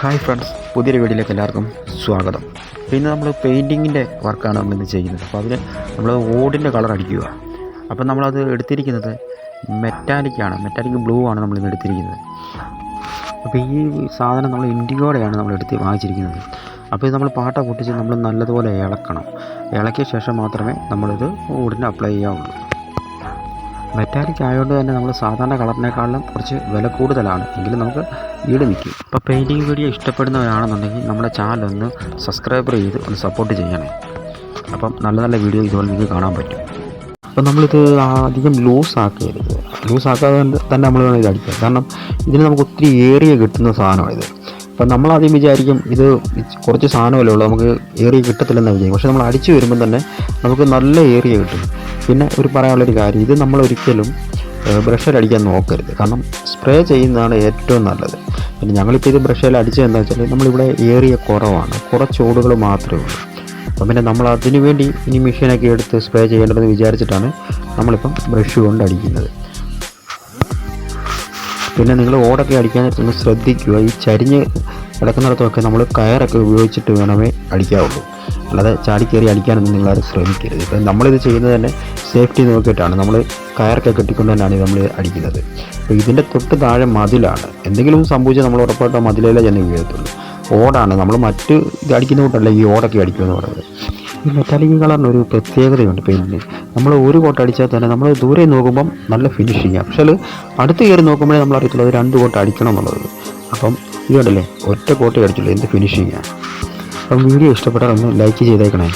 Hi friends, പുതിയൊരു വീഡിയോയിലേക്ക് എല്ലാവർക്കും സ്വാഗതം. പിന്നെ നമ്മൾ പെയിൻറ്റിങ്ങിൻ്റെ വർക്കാണ് നമ്മളിന്ന് ചെയ്യുന്നത്. അപ്പോൾ അതിന് നമ്മൾ ഓടിൻ്റെ കളർ അടിക്കുക. അപ്പം നമ്മളത് എടുത്തിരിക്കുന്നത് മെറ്റാലിക് ബ്ലൂ ആണ് നമ്മളിന്ന് എടുത്തിരിക്കുന്നത്. അപ്പോൾ ഈ സാധനം നമ്മൾ ഇൻഡിഗോടെയാണ് നമ്മൾ വാങ്ങിച്ചിരിക്കുന്നത്. അപ്പോൾ ഇത് നമ്മൾ പാട്ട പൊട്ടിച്ച് നമ്മൾ നല്ലതുപോലെ ഇളക്കണം. ഇളക്കിയ ശേഷം മാത്രമേ നമ്മളിത് ഓടിന് അപ്ലൈ ചെയ്യാവുള്ളൂ. മെറ്റാലിക് ആയതുകൊണ്ട് തന്നെ നമ്മൾ സാധാരണ കളറിനേക്കാളും കുറച്ച് വില കൂടുതലാണ്, എങ്കിലും നമുക്ക് ഈട് നിൽക്കും. അപ്പോൾ പെയിൻറ്റിങ് വീഡിയോ ഇഷ്ടപ്പെടുന്നവരാണെന്നുണ്ടെങ്കിൽ നമ്മുടെ ചാനൽ ഒന്ന് സബ്സ്ക്രൈബ് ചെയ്ത് ഒന്ന് സപ്പോർട്ട് ചെയ്യണേ. അപ്പം നല്ല നല്ല വീഡിയോ ഇതുപോലെ നിങ്ങൾക്ക് കാണാൻ പറ്റും. അപ്പോൾ നമ്മളിത് അധികം ലൂസാക്കാതെ തന്നെ നമ്മൾ വേണം ഇത് അടിക്കുക. കാരണം ഇതിന് നമുക്ക് ഒത്തിരി ഏരിയ കിട്ടുന്ന സാധനമാണിത്. അപ്പം നമ്മളാദ്യം വിചാരിക്കും ഇത് കുറച്ച് സാധനമല്ലേ ഉള്ളൂ, നമുക്ക് ഏരിയ കിട്ടത്തില്ലെന്ന് വിചാരിക്കും. പക്ഷേ നമ്മൾ അടിച്ചു വരുമ്പം തന്നെ നമുക്ക് നല്ല ഏരിയ കിട്ടും. പിന്നെ പറയാനുള്ളൊരു കാര്യം, ഇത് നമ്മളൊരിക്കലും ബ്രഷിൽ അടിക്കാൻ നോക്കരുത്. കാരണം സ്പ്രേ ചെയ്യുന്നതാണ് ഏറ്റവും നല്ലത്. പിന്നെ ഞങ്ങളിപ്പോൾ ഇത് ബ്രഷിൽ അടിച്ചത് എന്താ വെച്ചാൽ നമ്മളിവിടെ ഏരിയ കുറവാണ്, കുറച്ച് ഓടുകൾ മാത്രമേ ഉള്ളൂ. അപ്പം പിന്നെ നമ്മൾ അതിനു വേണ്ടി ഇനി മെഷീനൊക്കെ എടുത്ത് സ്പ്രേ ചെയ്യേണ്ടതെന്ന് വിചാരിച്ചിട്ടാണ് നമ്മളിപ്പം ബ്രഷ് കൊണ്ട് അടിക്കുന്നത്. പിന്നെ നിങ്ങൾ ഓടൊക്കെ അടിക്കാൻ ഒന്ന് ശ്രദ്ധിക്കുക. ഈ ചരിഞ്ഞ് കിടക്കുന്നിടത്തൊക്കെ നമ്മൾ കയറൊക്കെ ഉപയോഗിച്ചിട്ട് വേണമേ അടിക്കാവുള്ളൂ, അല്ലാതെ ചാടിക്കയറി അടിക്കാനൊന്നും നിങ്ങളാരും ശ്രമിക്കരുത്. ഇപ്പം നമ്മളിത് ചെയ്യുന്നത് തന്നെ സേഫ്റ്റി നോക്കിയിട്ടാണ്. നമ്മൾ കയറൊക്കെ കെട്ടിക്കൊണ്ട് തന്നെയാണ് നമ്മൾ അടിക്കുന്നത്. അപ്പോൾ ഇതിൻ്റെ തൊട്ട് താഴെ മതിലാണ്. എന്തെങ്കിലും സംഭവിച്ചാൽ നമ്മൾ ഉറപ്പായിട്ട് മതിലേ തന്നെ വീഴത്തുള്ളൂ. ഓടാണ്, നമ്മൾ മറ്റ് ഇത് അടിക്കുന്ന കൂട്ടല്ല ഈ ഓടൊക്കെ അടിക്കുമെന്ന് പറയുന്നത്. ഈ മെറ്റാലിക് കളറിന് ഒരു പ്രത്യേകതയുണ്ട് പെയിൻറ്റിന്. നമ്മൾ ഒരു കോട്ട് അടിച്ചാൽ തന്നെ നമ്മൾ ദൂരെ നോക്കുമ്പം നല്ല ഫിനിഷിങ്, പക്ഷേ അടുത്ത് കയറി നോക്കുമ്പോഴേ നമ്മൾ അറിയത്തുള്ളൂ അത് 2 കോട്ട് അടിക്കണം എന്നുള്ളത്. അപ്പം ഇത് കണ്ടല്ലേ, ഒറ്റ കോട്ട് അടിച്ചുള്ളൂ, എന്ത് ഫിനിഷിങ്ങാണ്. അപ്പം വീഡിയോ ഇഷ്ടപ്പെട്ടാൽ ഒന്ന് ലൈക്ക് ചെയ്തേക്കണേ.